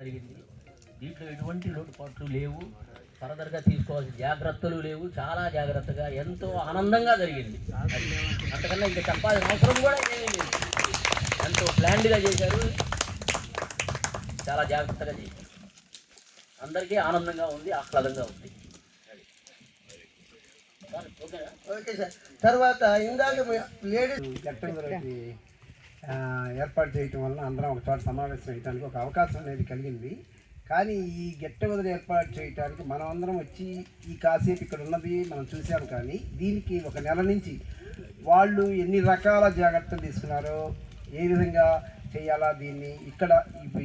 జరిగింది. దీంట్లో ఎటువంటి లోటుపాట్లు లేవు, ఫర్దర్గా తీసుకోవాల్సిన జాగ్రత్తలు లేవు. చాలా జాగ్రత్తగా ఎంతో ఆనందంగా జరిగింది. అంతకన్నా ఇంకా చెప్పాల్సిన అవసరం కూడా ఏమీ లేదు. ఎంతో ప్లాన్డ్గా చేశారు, చాలా జాగ్రత్తగా చేశారు. అందరికీ ఆనందంగా ఉంది, ఆహ్లాదంగా ఉంది. Okay sir. తర్వాత ఇందాక లేడీస్ ఏర్పాటు చేయటం వలన అందరం ఒక చోట సమావేశం చేయడానికి ఒక అవకాశం అనేది కలిగింది. కానీ ఈ గెట్ టుగెదర్ ఏర్పాటు చేయడానికి మనం అందరం వచ్చి ఈ కాసేపు ఇక్కడ ఉన్నది మనం చూసాం. కానీ దీనికి ఒక నెల నుంచి వాళ్ళు ఎన్ని రకాల జాగ్రత్తలు తీసుకున్నారో, ఏ విధంగా చేయాలా దీన్ని, ఇక్కడ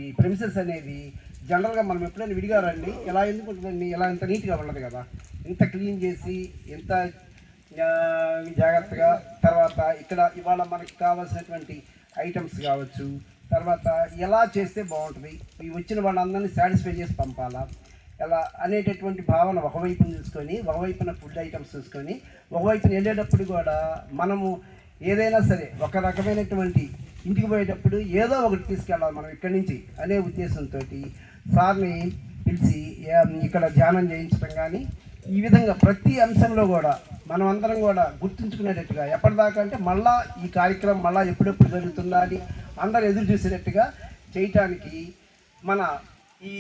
ఈ ప్రెమిసెస్ అనేది జనరల్గా మనం ఎప్పుడైనా విడిగా రండి ఎలా ఎందుకు ఉంటుందండి, ఎలా ఇంత నీట్గా ఉండదు కదా, ఇంత క్లీన్ చేసి ఎంత జాగ్రత్తగా. తర్వాత ఇక్కడ ఇవాళ మనకి కావాల్సినటువంటి ఐటమ్స్ కావచ్చు, తర్వాత ఎలా చేస్తే బాగుంటుంది, ఈ వచ్చిన వాళ్ళందరినీ సాటిస్ఫై చేసి పంపాలా ఎలా అనేటటువంటి భావన ఒకవైపున చూసుకొని, ఒకవైపున ఫుడ్ ఐటమ్స్ చూసుకొని, ఒకవైపున వెళ్ళేటప్పుడు కూడా మనము ఏదైనా సరే ఒక రకమైనటువంటి ఇంటికి పోయేటప్పుడు ఏదో ఒకటి తీసుకెళ్ళాలి మనం ఇక్కడి నుంచి అనే ఉద్దేశంతో సార్ని పిలిచి ఇక్కడ ధ్యానం చేయించడం కానీ, ఈ విధంగా ప్రతి అంశంలో కూడా మనం అందరం కూడా గుర్తుంచుకునేటట్టుగా, ఎప్పటిదాకా అంటే మళ్ళా ఈ కార్యక్రమం మళ్ళీ ఎప్పుడెప్పుడు జరుగుతుందా అని అందరూ ఎదురు చూసేటట్టుగా చేయటానికి మన ఈ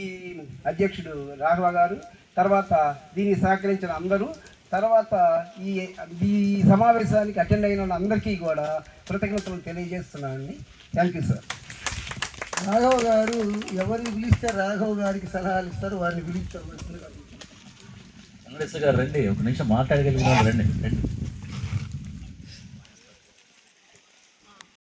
అధ్యక్షుడు రాఘవ గారు, తర్వాత దీనికి సహకరించిన అందరూ, తర్వాత ఈ సమావేశానికి అటెండ్ అయిన అందరికీ కూడా కృతజ్ఞతలు తెలియజేస్తున్నానండి. Thank you sir. రాఘవ గారు ఎవరిని పిలిస్తే రాఘవ గారికి సలహాలు ఇస్తారు, వారిని పిలుస్తారు. వెంకటేశ్వర గారు రండి, ఒక నిమిషం మాట్లాడగలిగిన రండి.